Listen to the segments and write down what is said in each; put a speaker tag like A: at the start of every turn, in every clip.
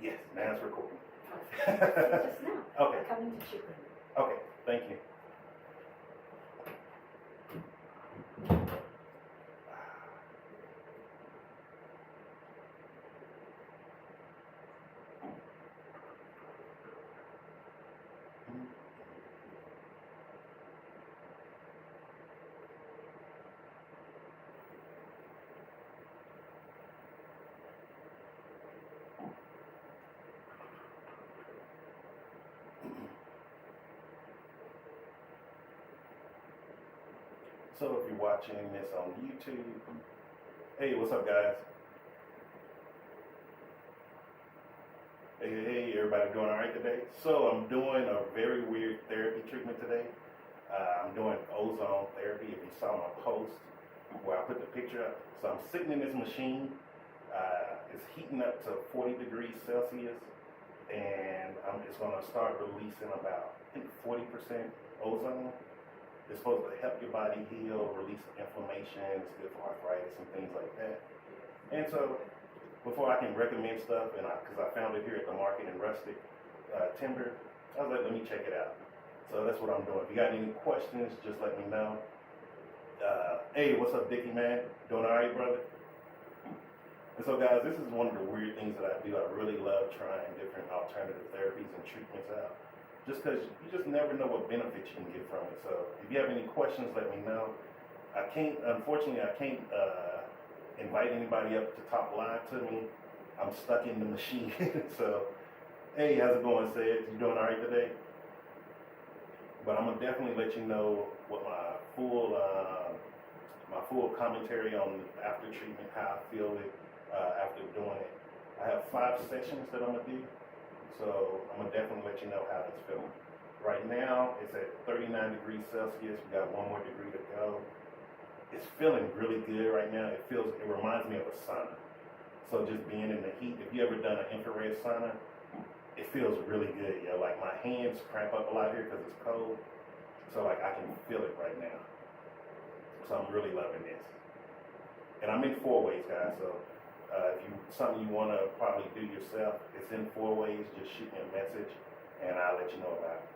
A: Yes, now it's recording.
B: Just now.
A: Okay.
B: Coming to chicken.
A: Okay, thank you. So if you're watching this on YouTube, hey, what's up, guys? Hey, everybody doing all right today? So I'm doing a very weird therapy treatment today. I'm doing ozone therapy. If you saw my post where I put the picture up. So I'm sitting in this machine. It's heating up to 40 degrees Celsius, and it's going to start releasing about, I think, 40% ozone. It's supposed to help your body heal, release inflammation. It's good for arthritis and things like that. And so, before I can recommend stuff, and because I found it here at the market in Rustic Timber, I was like, let me check it out. So that's what I'm doing. If you got any questions, just let me know. Hey, what's up, Dickie, man? Doing all right, brother? And so, guys, this is one of the weird things that I do. I really love trying different alternative therapies and treatments out. Just because you just never know what benefits you can get from it. So if you have any questions, let me know. Unfortunately, I can't invite anybody up to talk live to me. I'm stuck in the machine. So, hey, how's it going, Sid? You doing all right today? But I'm gonna definitely let you know what my full commentary on after treatment, how I feel it after doing it. I have 5 sessions that I'm gonna do. So I'm gonna definitely let you know how it's feeling. Right now, it's at 39 degrees Celsius. We got 1 more degree to go. It's feeling really good right now. It reminds me of a sauna. So just being in the heat, if you ever done an infrared sauna, it feels really good. You know, like my hands cramp up a lot here because it's cold. So like I can feel it right now. So I'm really loving this. And I'm in 4 ways, guys. So if something you want to probably do yourself, it's in 4 ways. Just shoot me a message, and I'll let you know about it.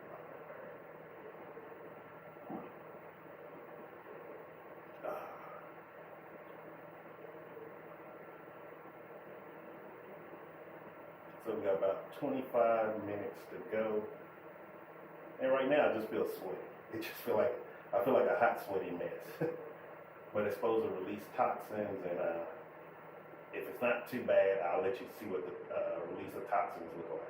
A: So we got about 25 minutes to go, and right now I just feel sweaty. I feel like a hot, sweaty mess. But it's supposed to release toxins, and if it's not too bad, I'll let you see what the release of toxins look like.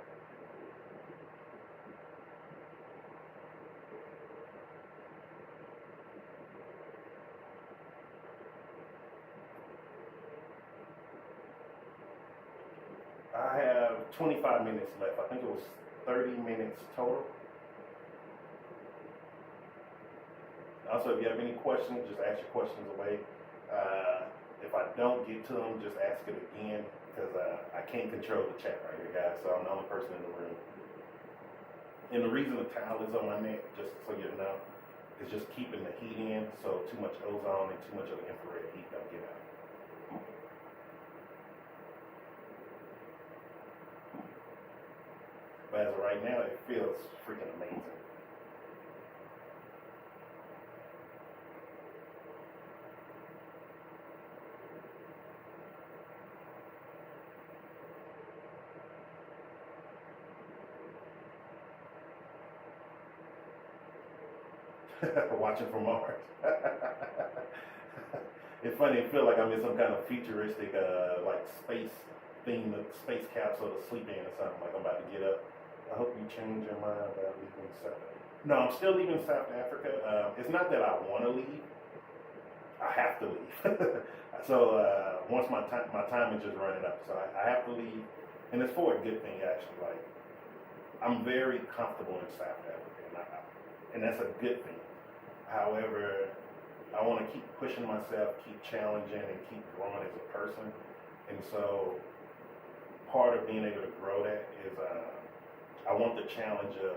A: I have 25 minutes left. I think it was 30 minutes total. Also, if you have any questions, just ask your questions away. If I don't get to them, just ask it again, because I can't control the chat right here, guys, so I'm the only person in the room. And the reason the towel is on my neck, just so you know, is just keeping the heat in, so too much ozone and too much of the infrared heat don't get out. But as of right now, it feels freaking amazing. Watching from Mars. It's funny, it feels like I'm in some kind of futuristic, like space capsule to sleep in or something. Like I'm about to get up. I hope you change your mind about leaving South Africa. No, I'm still leaving South Africa. It's not that I want to leave. I have to leave. So once my time is just running up, so I have to leave, and it's for a good thing actually. Like I'm very comfortable in South Africa, and that's a good thing. However, I want to keep pushing myself, keep challenging, and keep growing as a person. And so part of being able to grow that is I want the challenge of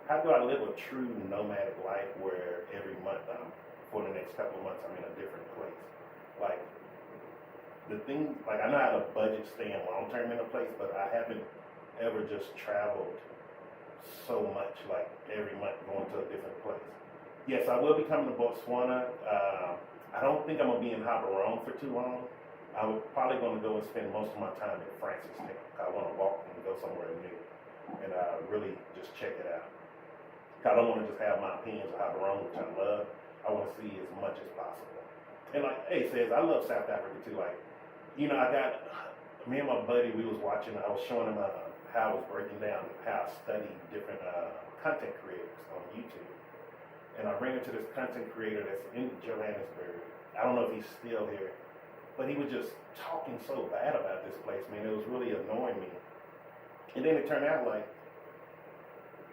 A: how do I live a true nomadic life where every month for the next couple of months I'm in a different place. Like the thing, like I know how to budget staying long term in a place, but I haven't ever just traveled so much, like every month going to a different place. Yes, I will be coming to Botswana. I don't think I'm gonna be in Gaborone for too long. I was probably gonna go and spend most of my time in Francistown. I want to walk and go somewhere new and really just check it out. I don't want to just have my opinions of Gaborone, which I love. I want to see as much as possible. And like Hey says, I love South Africa too. Like, I got me and my buddy. We was watching. I was showing him how I was breaking down how I study different content creators on YouTube. And I bring it to this content creator that's in Johannesburg. I don't know if he's still here, but he was just talking so bad about this place, man. It was really annoying me. And then it turned out like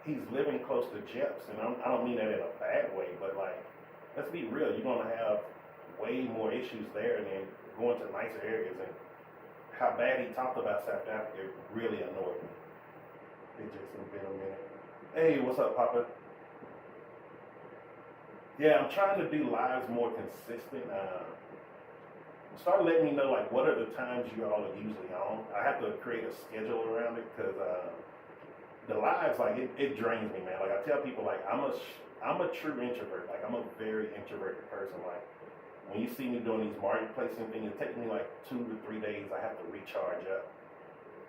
A: he's living close to Jeps, and I don't mean that in a bad way, but like, let's be real, you're gonna have way more issues there than going to nicer areas. And how bad he talked about South Africa really annoyed me. It just been a minute. Hey, what's up, Papa? Yeah, I'm trying to do lives more consistent. Start letting me know like what are the times you all are usually on. I have to create a schedule around it because the lives, like it drains me, man. Like I tell people, like I'm a true introvert. Like I'm a very introverted person. Like when you see me doing these marketplace and things, it takes me like 2 to 3 days. I have to recharge up.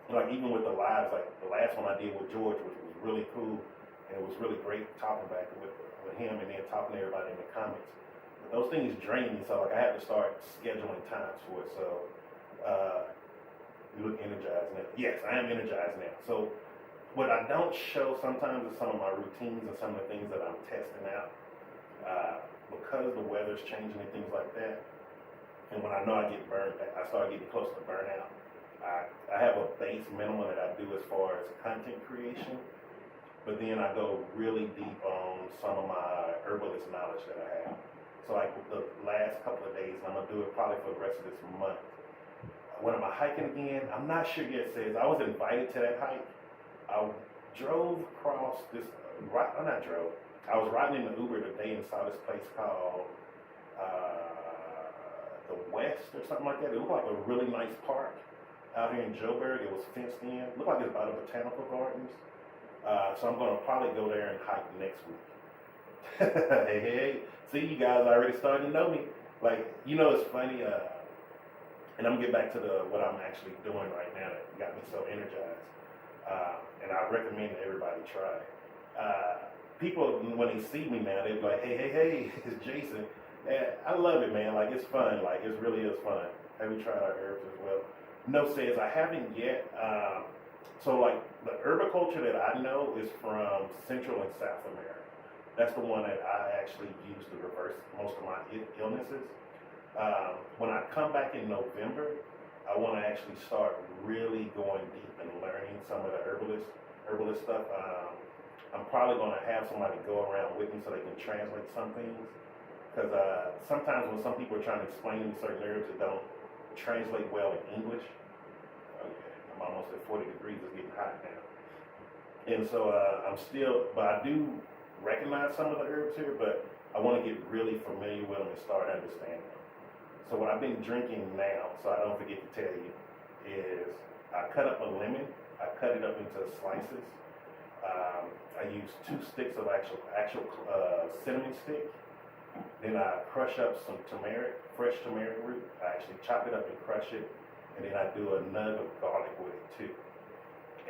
A: And like even with the lives, like the last one I did with George, which was really cool, and it was really great talking back with him and then talking to everybody in the comments. But those things drain me, so like I have to start scheduling times for it. So you look energized now. Yes, I am energized now. So what I don't show sometimes is some of my routines and some of the things that I'm testing out because the weather's changing and things like that. And when I know I get burned, I start getting close to burnout. I have a base minimum that I do as far as content creation, but then I go really deep on some of my herbalist knowledge that I have. So like the last couple of days, I'm gonna do it probably for the rest of this month. When am I hiking again? I'm not sure yet. Says I was invited to that hike. I drove across this, I was riding in the Uber today and saw this place called the West or something like that. It looked like a really nice park out here in Joburg. It was fenced in. It looked like it's by the botanical gardens. So I'm going to probably go there and hike next week. Hey, see, you guys already starting to know me. Like, it's funny, and I'm going to get back to what I'm actually doing right now that got me so energized. And I recommend everybody try it. People, when they see me now, they be like, hey, it's Jason. And I love it, man. Like, it's fun. Like, it really is fun. Have you tried our herbs as well? No, says I haven't yet. So, like, the herbiculture that I know is from Central and South America. That's the one that I actually use to reverse most of my illnesses. When I come back in November, I want to actually start really going deep and learning some of the herbalist stuff. I'm probably going to have somebody go around with me so they can translate some things. Because sometimes when some people are trying to explain to me certain herbs that don't translate well in English, okay, I'm almost at 40 degrees, it's getting hot now. And so but I do recognize some of the herbs here, but I want to get really familiar with them and start understanding them. So what I've been drinking now, so I don't forget to tell you, is I cut up a lemon, I cut it up into slices. I use 2 sticks of actual cinnamon stick. Then I crush up some turmeric, fresh turmeric root. I actually chop it up and crush it, and then I do a nug of garlic with it too.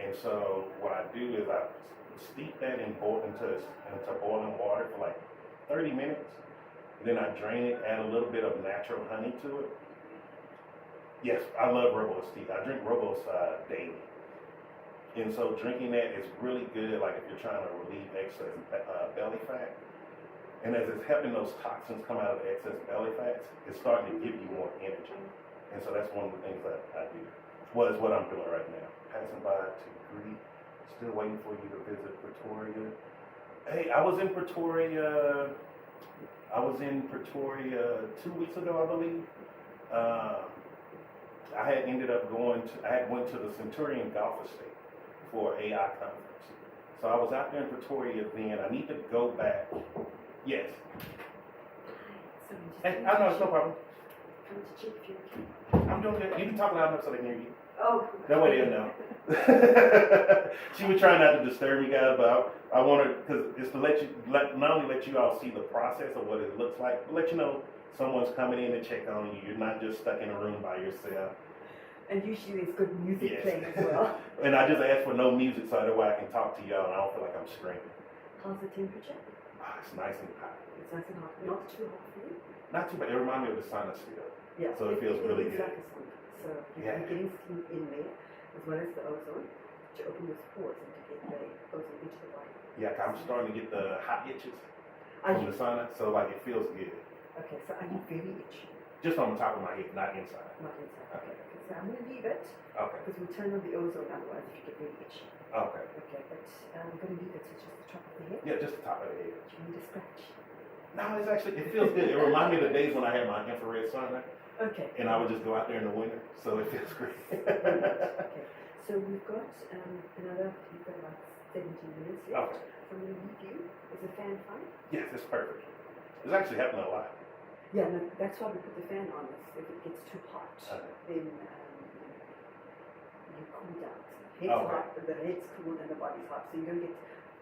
A: And so what I do is I steep that into boiling water for like 30 minutes. Then I drain it, add a little bit of natural honey to it. Yes, I love Rooibos tea. I drink Rooibos daily. And so drinking that is really good, like if you're trying to relieve excess belly fat. And as it's helping those toxins come out of the excess belly fats, it's starting to give you more energy. And so that's one of the things that I do. Well, it's what I'm doing right now. Passing by to greet, still waiting for you to visit Pretoria. Hey, I was in Pretoria 2 weeks ago, I believe. I had ended up went to the Centurion Golf Estate for an AI conference. So I was out there in Pretoria then. I need to go back. Yes.
B: So
A: Hey, I know, it's no problem.
B: trying to check if you're okay.
A: I'm doing good. You can talk loud enough so they can hear you.
B: Oh.
A: That way they'll know. She was trying not to disturb you guys, but I wanted, because it's to not only let you all see the process of what it looks like, but let you know someone's coming in to check on you. You're not just stuck in a room by yourself.
B: And usually there's good music
A: Yes.
B: playing as well.
A: And I just asked for no music so that way I can talk to y'all and I don't feel like I'm screaming.
B: How's the temperature?
A: It's nice and hot.
B: It's nice and hot. Not too hot for you?
A: Not too bad. It reminds me of the sauna still.
B: Yeah.
A: So it feels really
B: is
A: good.
B: like a sauna. So
A: Yeah.
B: you're getting steam in there, as well as the ozone, to open those pores and to get the ozone into the body.
A: Yeah, I'm starting to get the hot itches
B: Are
A: from
B: you,
A: the sauna, so like it feels good.
B: okay, so are you very itchy?
A: Just on the top of my head, not inside.
B: Not inside. Okay, okay. So I'm going to leave it,
A: Okay.
B: because we'll turn on the ozone otherwise if you get very itchy.
A: Okay.
B: Okay, but I'm going to leave it to just the top of the head.
A: Yeah, just the top of the head.
B: Do you need a scratch?
A: No, it's actually, it feels good. It reminds me of the days when I had my infrared sauna
B: Okay.
A: and I would just go out there in the winter, so it feels great.
B: Okay, so we've got you've got about 17 minutes left.
A: Okay.
B: So I'm going to leave you. Is the fan fine?
A: Yes, it's perfect. It's actually happening a lot.
B: Yeah, no, that's why we put the fan on. If it gets too hot,
A: Okay.
B: then you cool down. So head's
A: Okay.
B: hot, the head's cool and the body's hot, so you don't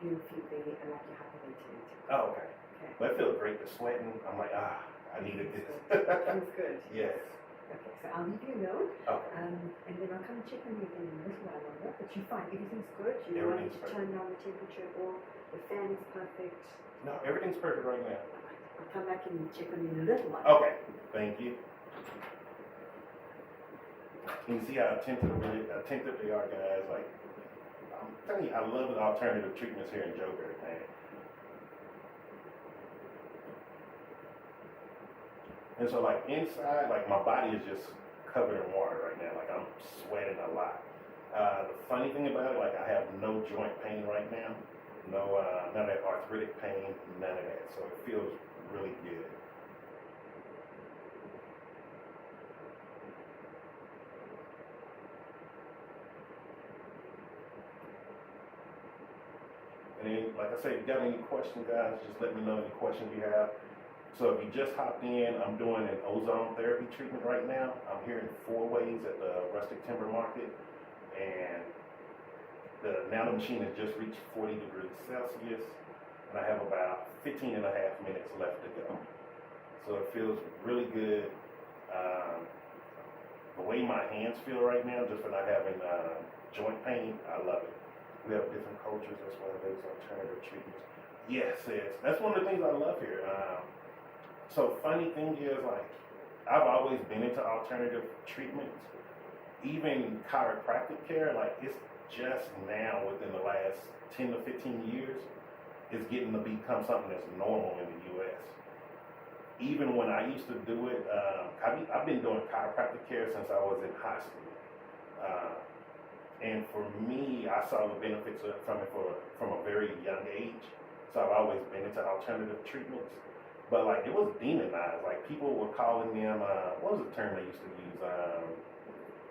B: feel very like you're hyperventilating.
A: Oh, okay.
B: Okay.
A: But it feels great. The sweating, I'm like, I needed this.
B: Feels good.
A: Yes.
B: Okay, so I'll leave you alone,
A: Okay.
B: and then I'll come and check on you again in a little while longer. But you're fine. Everything's good. You don't need
A: Everything's
B: to turn down the temperature or the fan is perfect.
A: No, everything's perfect right now.
B: I'll come back and check on you in a little while.
A: Okay. Thank you. You can see how attentive they are, guys. Like, I'm telling you, I love the alternative treatments here in Joburg, man. And so, like, inside, like, my body is just covered in water right now. Like, I'm sweating a lot. The funny thing about it, like, I have no joint pain right now. No, none of that arthritic pain, none of that. So it feels really good. And then, like I said, if you got any questions, guys, just let me know any questions you have. So if you just hopped in, I'm doing an ozone therapy treatment right now. I'm here in 4 ways at the Rustic Timber Market. And the nano machine has just reached 40 degrees Celsius. And I have about 15 and a half minutes left to go. So it feels really good. The way my hands feel right now, just for not having joint pain, I love it. We have different cultures as well as alternative treatments. Yes, that's one of the things I love here. So funny thing is, like, I've always been into alternative treatments, even chiropractic care. Like, it's just now within the last 10 to 15 years, it's getting to become something that's normal in the U.S. Even when I used to do it, I've been doing chiropractic care since I was in high school. And for me, I saw the benefits from it from a very young age. So I've always been into alternative treatments. But like, it was demonized. Like, people were calling them, what was the term they used to use?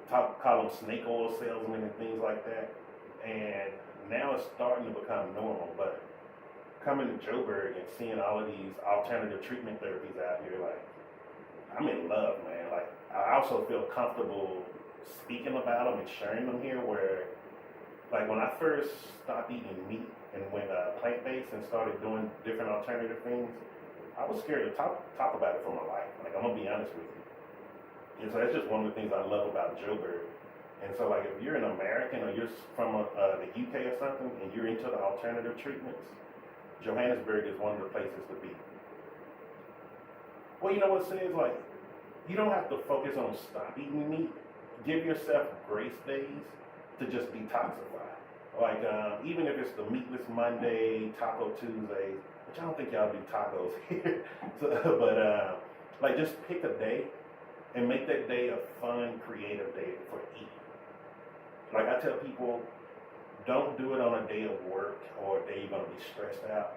A: Call them snake oil salesmen and things like that. And now it's starting to become normal. But coming to Joburg and seeing all of these alternative treatment therapies out here, like, I'm in love, man. Like, I also feel comfortable speaking about them and sharing them here, where, like, when I first stopped eating meat and went plant-based and started doing different alternative things, I was scared to talk about it for my life. Like, I'm gonna be honest with you. And so that's just one of the things I love about Joburg. And so, like, if you're an American or you're from the UK or something and you're into the alternative treatments, Johannesburg is one of the places to be. Well, you know what it says? Like, you don't have to focus on stop eating meat. Give yourself grace days to just detoxify. Like, even if it's the Meatless Monday, Taco Tuesday, which I don't think y'all do tacos here. But like, just pick a day and make that day a fun, creative day for eating. Like, I tell people, don't do it on a day of work or a day you're gonna be stressed out.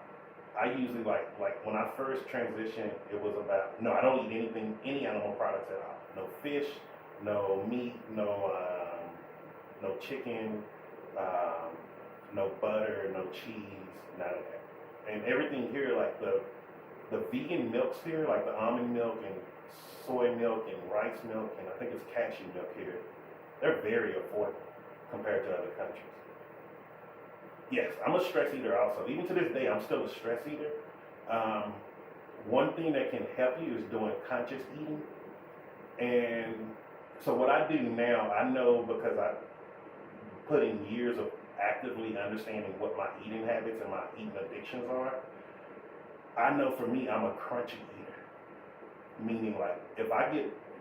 A: I usually like when I first transitioned, it was about, no, I don't eat any animal products at all. No fish, no meat, no chicken, no butter, no cheese, none of that. And everything here, like the vegan milks here, like the almond milk and soy milk and rice milk, and I think it's cashew milk here. They're very affordable compared to other countries. Yes, I'm a stress eater also. Even to this day, I'm still a stress eater. One thing that can help you is doing conscious eating. And so what I do now, I know because I put in years of actively understanding what my eating habits and my eating addictions are. I know for me, I'm a crunchy eater. Meaning like, if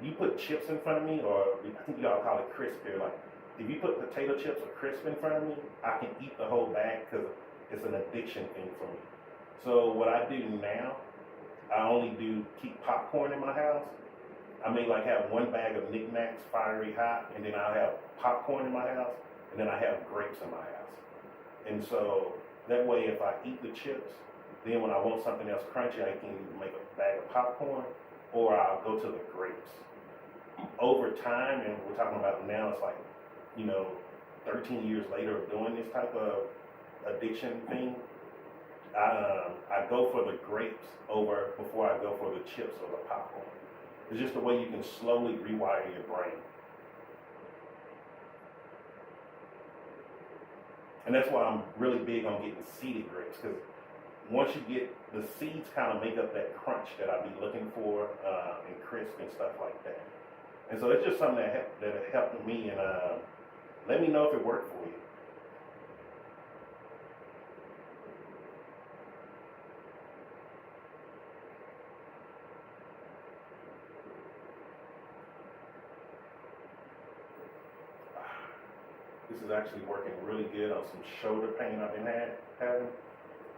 A: you put chips in front of me, or I think y'all call it crisp here, like, if you put potato chips or crisp in front of me, I can eat the whole bag because it's an addiction thing for me. So what I do now, I only keep popcorn in my house. I may like have one bag of Knick Knacks, fiery hot, and then I'll have popcorn in my house, and then I have grapes in my house. And so that way, if I eat the chips, then when I want something else crunchy, I can either make a bag of popcorn, or I'll go to the grapes. Over time, and we're talking about it now, it's like, 13 years later of doing this type of addiction thing, I go for the grapes before I go for the chips or the popcorn. It's just a way you can slowly rewire your brain. And that's why I'm really big on getting seeded grapes, because once you get the seeds, kind of make up that crunch that I be looking for, and crisp and stuff like that. And so it's just something that helped me, and let me know if it worked for you. This is actually working really good on some shoulder pain I've been having.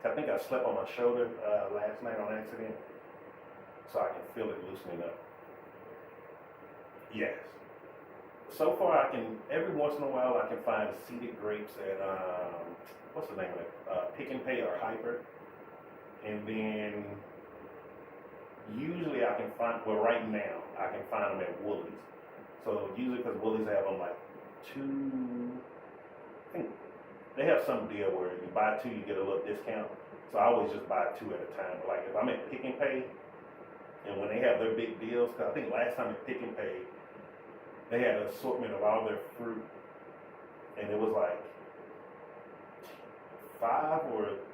A: I think I slept on my shoulder last night on accident, so I can feel it loosening up. Yes. So far, every once in a while, I can find seeded grapes at, what's the name of it? Pick and Pay or Hyper. And then, usually I can find, right now, I can find them at Woolies. So usually, because Woolies have them like I think they have some deal where you buy two, you get a little discount. So I always just buy two at a time. But like if I'm at Pick and Pay, and when they have their big deals, because I think last time at Pick and Pay, they had an assortment of all their fruit, and it was like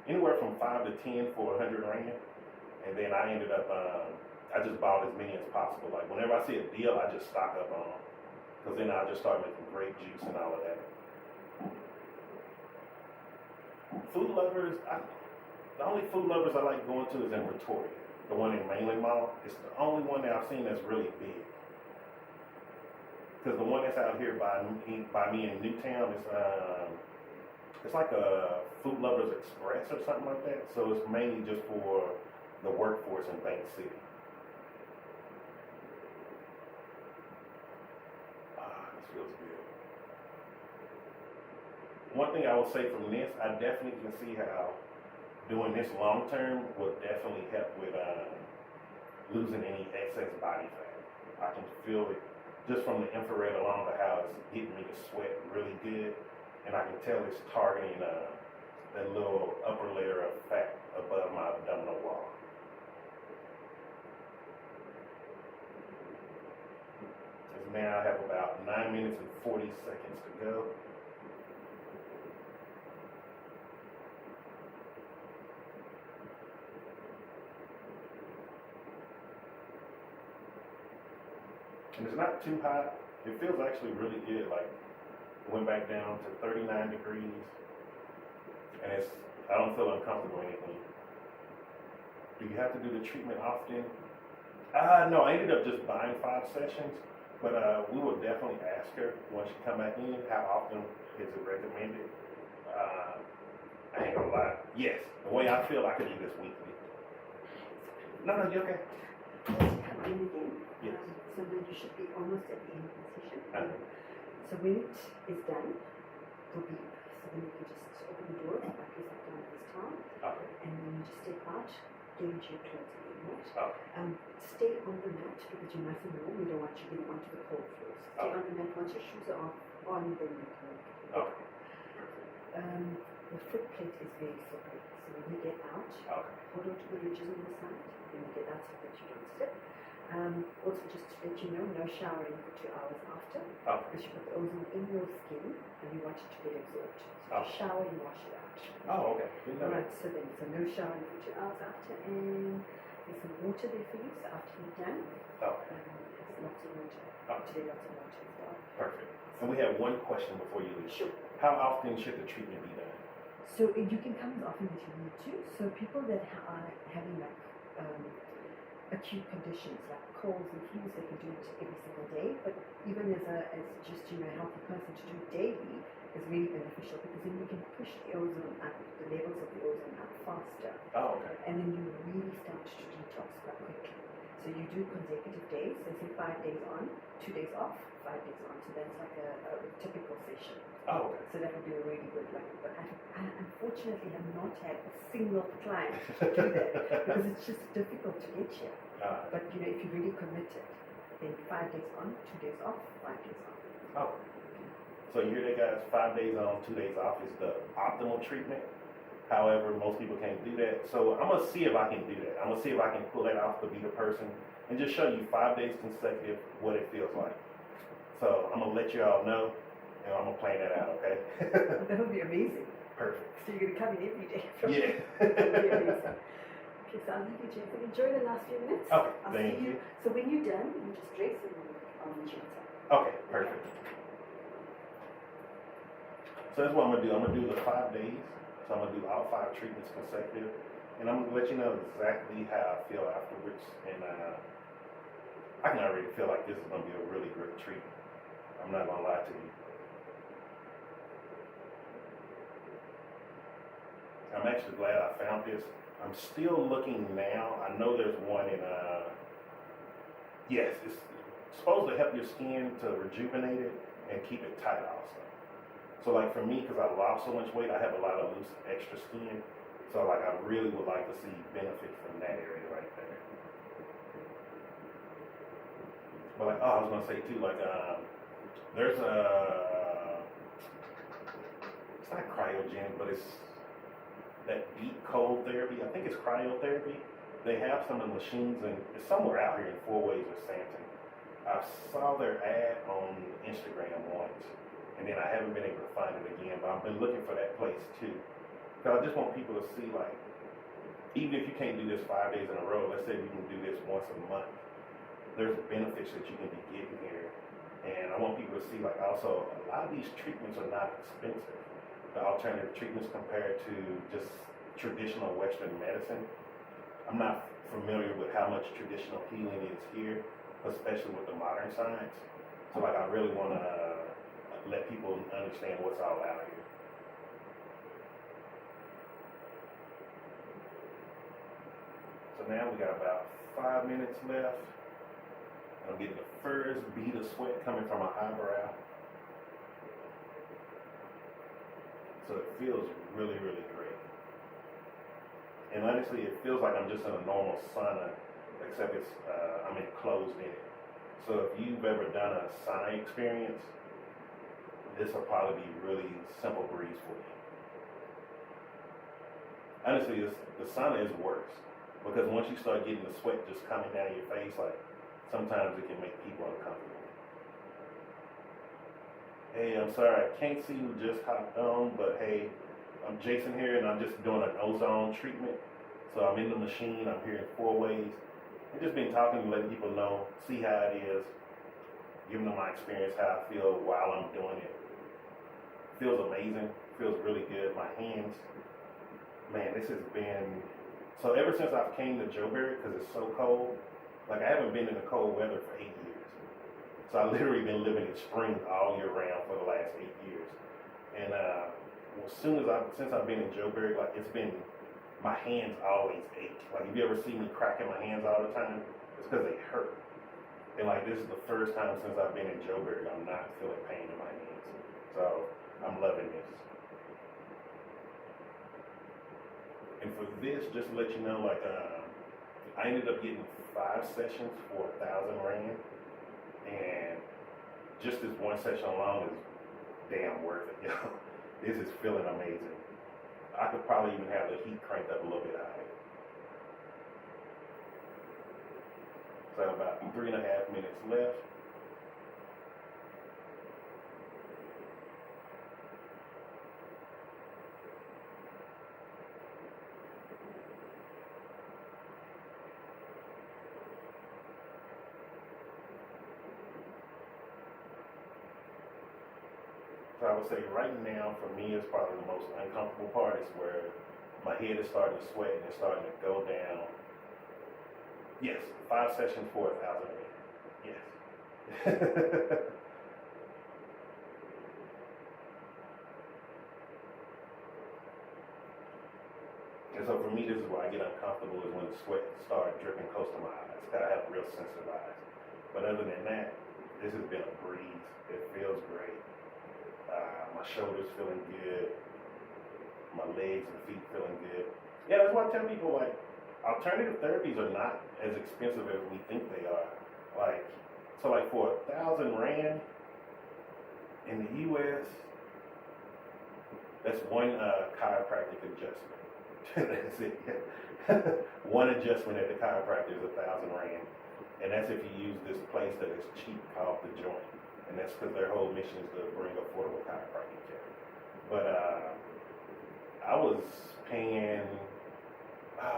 A: anywhere from 5 to 10 for 100 rand. And then I ended up, I just bought as many as possible. Like whenever I see a deal, I just stock up on them, because then I just start making grape juice and all of that. Food Lovers, the only Food Lovers I like going to is in Pretoria, the one in Mainland Mall. It's the only one that I've seen that's really big. Because the one that's out here by me in Newtown is it's like a Food Lovers Express or something like that. So it's mainly just for the workforce in Bank City. This feels good. One thing I will say from this, I definitely can see how doing this long term will definitely help with losing any excess body fat. I can feel it just from the infrared alone, but how it's getting me to sweat really good, and I can tell it's targeting that little upper layer of fat above my abdominal wall. Because now I have about 9 minutes and 40 seconds to go. And it's not too hot. It feels actually really good. Like, went back down to 39 degrees. And I don't feel uncomfortable or anything. Do you have to do the treatment often? No, I ended up just buying 5 sessions. But we will definitely ask her once she come back in, how often is it recommended? I ain't gonna lie. Yes, the way I feel, I could do this weekly. No, you okay? Yes.
B: So then you should be almost at the end of the session. So when it is done, it'll be, so then you can just open the door, like you sat down this time,
A: Okay.
B: and then you just step out, get into your clothes again, right?
A: Okay.
B: Stay on the mat because you're nice and warm. We don't want you getting onto the cold floor. So stay on the mat. Once your shoes are on, then you can.
A: Okay.
B: The foot plate is very slippery. So when you get out, hold on to the ridges on the side. When you get out so that you don't slip. Also, just to let you know, no showering for 2 hours after,
A: Oh,
B: because you put the ozone in your skin and you want it to get absorbed. So
A: Oh.
B: if you shower, you wash it out.
A: oh, okay. Didn't know that.
B: Alright, so no showering for 2 hours after, and there's some water there for you, so after you're done,
A: Oh,
B: there's lots of water.
A: Oh.
B: Today, lots of water as well.
A: perfect. And we have one question before you leave.
B: Sure.
A: How often should the treatment be done?
B: So you can come as often as you need to. So people that are having like acute conditions like colds and flus, they can do it every single day. But even as just a healthy person to do it daily is really beneficial because then you can push the ozone up, the levels of the ozone up faster,
A: Oh, okay.
B: and then you really start to detox quite quickly. So you do consecutive days. So say 5 days on, 2 days off, 5 days on. So that's like a typical session.
A: Oh, okay.
B: So that would be a really good one. But I unfortunately have not had a single client do that because it's just difficult to get here. But if you're really committed, then 5 days on, 2 days off, 5 days on.
A: Oh. So you hear that, guys? 5 days on, 2 days off is the optimal treatment. However, most people can't do that. So I'm gonna see if I can do that. I'm gonna see if I can pull that off to be the person and just show you 5 days consecutive what it feels like. So I'm gonna let you all know. And I'm gonna plan that out, okay?
B: That would be amazing.
A: Perfect.
B: So you're gonna come in every day.
A: Yeah.
B: That would be amazing. Okay, so I'll leave you, Jennifer. Enjoy the last few minutes.
A: Okay,
B: I'll
A: thank
B: see
A: you.
B: So when you're done, you just dress and I'll meet you outside.
A: Okay, perfect. So that's what I'm gonna do. I'm gonna do the 5 days. So I'm gonna do all 5 treatments consecutive, and I'm gonna let you know exactly how I feel afterwards. And I can already feel like this is gonna be a really great treatment. I'm not gonna lie to you. I'm actually glad I found this. I'm still looking now. I know there's one in, yes, it's supposed to help your skin to rejuvenate it and keep it tight also. So like for me, because I lost so much weight, I have a lot of loose extra skin. So like I really would like to see benefit from that area right there. But like, oh, I was gonna say too, like there's it's not cryogenic, but it's that deep cold therapy. I think it's cryotherapy. They have some of the machines, and it's somewhere out here in 4 Ways or Santon. I saw their ad on Instagram once, and then I haven't been able to find it again, but I've been looking for that place too. Because I just want people to see, like, even if you can't do this 5 days in a row, let's say you can do this once a month, there's benefits that you can be getting here. And I want people to see, like, also, a lot of these treatments are not expensive. The alternative treatments compared to just traditional Western medicine. I'm not familiar with how much traditional healing is here, especially with the modern science. So like I really want to let people understand what's all out here. So now we got about 5 minutes left. I'm getting the first bead of sweat coming from my eyebrow. So it feels really, really great. And honestly, it feels like I'm just in a normal sauna, except it's I'm enclosed in it. So if you've ever done a sauna experience, this will probably be really simple breeze for you. Honestly, the sauna is worse because once you start getting the sweat just coming down your face, like sometimes it can make people uncomfortable. Hey, I'm sorry, I can't see who just hopped on, but hey, I'm Jason here, and I'm just doing an ozone treatment. So I'm in the machine, I'm here in 4 Ways. I've just been talking, letting people know, see how it is, giving them my experience, how I feel while I'm doing it. Feels amazing, feels really good. My hands, man, this has been, so ever since I've came to Joburg, because it's so cold, like I haven't been in the cold weather for 8 years. So I've literally been living in spring all year round for the last 8 years. And since I've been in Joburg, like it's been, my hands always ache. Like if you ever see me cracking my hands all the time, it's because they hurt. And like this is the first time since I've been in Joburg, I'm not feeling pain in my hands. So I'm loving this. And for this, just to let you know, like I ended up getting 5 sessions for 1,000 rand. And just this one session alone is damn worth it, yo. This is feeling amazing. I could probably even have the heat cranked up a little bit higher. So about 3.5 minutes left. So I would say right now, for me, is probably the most uncomfortable part is where my head is starting to sweat and it's starting to go down. Yes, 5 sessions for 1,000 rand. Yes. And so for me, this is where I get uncomfortable, is when the sweat starts dripping close to my eyes. I have real sensitive eyes. But other than that, this has been a breeze. It feels great. My shoulders feeling good. My legs and feet feeling good. Yeah, that's why I tell people, like, alternative therapies are not as expensive as we think they are. Like, so like for 1,000 rand in the US, that's one chiropractic adjustment. That's it. One adjustment at the chiropractor is 1,000 rand. And that's if you use this place that is cheap called The Joint. And that's because their whole mission is to bring affordable chiropractic care. But I was paying,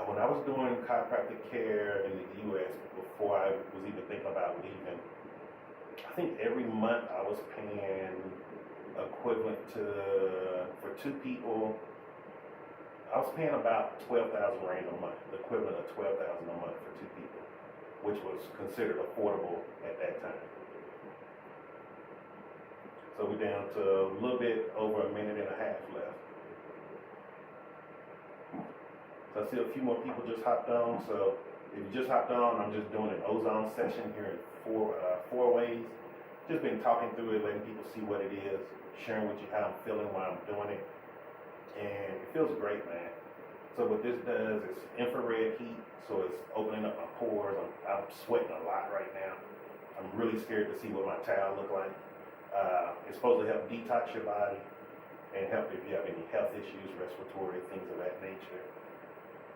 A: when I was doing chiropractic care in the U.S. before I was even thinking about leaving, I think every month I was paying equivalent to, for 2 people, I was paying about 12,000 rand a month, the equivalent of 12,000 a month for 2 people, which was considered affordable at that time. So we're down to a little bit over 1.5 minutes left. So I see a few more people just hopped on. So if you just hopped on, I'm just doing an ozone session here in four ways. Just been talking through it, letting people see what it is, sharing with you how I'm feeling while I'm doing it. And it feels great, man. So what this does is infrared heat, so it's opening up my pores. I'm sweating a lot right now. I'm really scared to see what my towel look like. It's supposed to help detox your body and help if you have any health issues, respiratory, things of that nature.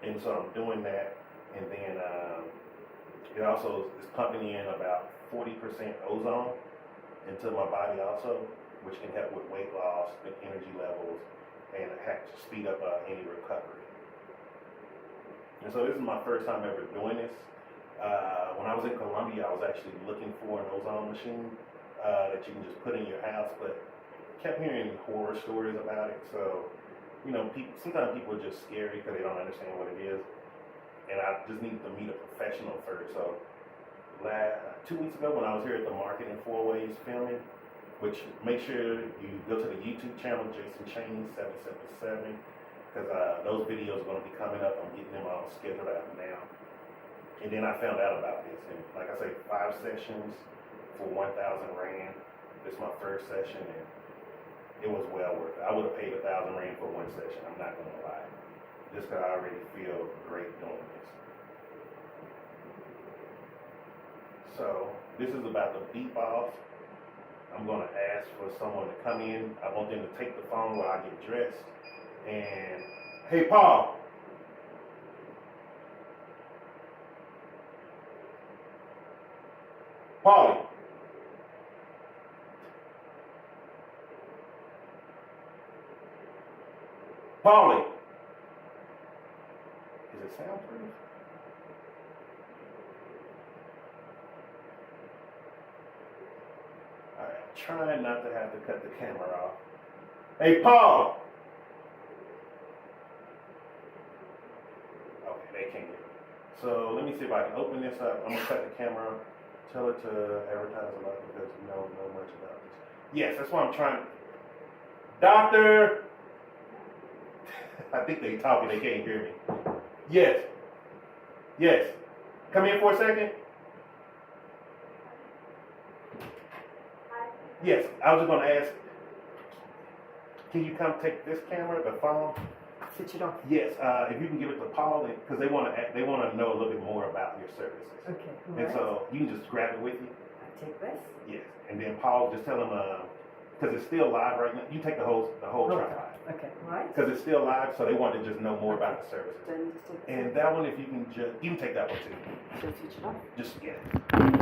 A: And so I'm doing that, and then it also is pumping in about 40% ozone into my body also, which can help with weight loss, with energy levels, and speed up any recovery. And so this is my first time ever doing this. When I was in Colombia, I was actually looking for an ozone machine that you can just put in your house, but kept hearing horror stories about it. So, you know, sometimes people are just scary because they don't understand what it is. And I just needed to meet a professional first. So 2 weeks ago when I was here at the market in 4 Ways filming, which make sure you go to the YouTube channel, Jason Chain 777, because those videos are going to be coming up. I'm getting them all scheduled out now. And then I found out about this. And like I say, 5 sessions for 1,000 rand. This is my first session, and it was well worth it. I would have paid 1,000 rand for 1 session. I'm not going to lie. Just because I already feel great doing this. So this is about to beep off. I'm going to ask for someone to come in. I want them to take the phone while I get dressed. And, hey, Paul. Paulie. Paulie. Is it soundproof? Alright, trying not to have to cut the camera off. Hey, Paul! Okay, they can't get it. So let me see if I can open this up. I'm gonna cut the camera, tell it to advertise a lot because we don't know much about this. Yes, that's what I'm trying. Doctor! I think they talking, they can't hear me. Yes. Yes. Come in for a second. Yes, I was just going to ask, can you come take this camera, the phone?
B: Switch it off. Yes,
A: if you can give it to Paul, because they want to know a little bit more about your services.
B: Okay.
A: And so you can just grab it with you.
B: I take this.
A: Yes, and then Paul, just tell him because it's still live right now. You take the whole tripod.
B: Okay, right.
A: Because it's still live, so they wanted to just know more about the services.
C: Then just take
A: And that one, if you can just, you can take that one too.
C: switch it off.
A: Just, yeah.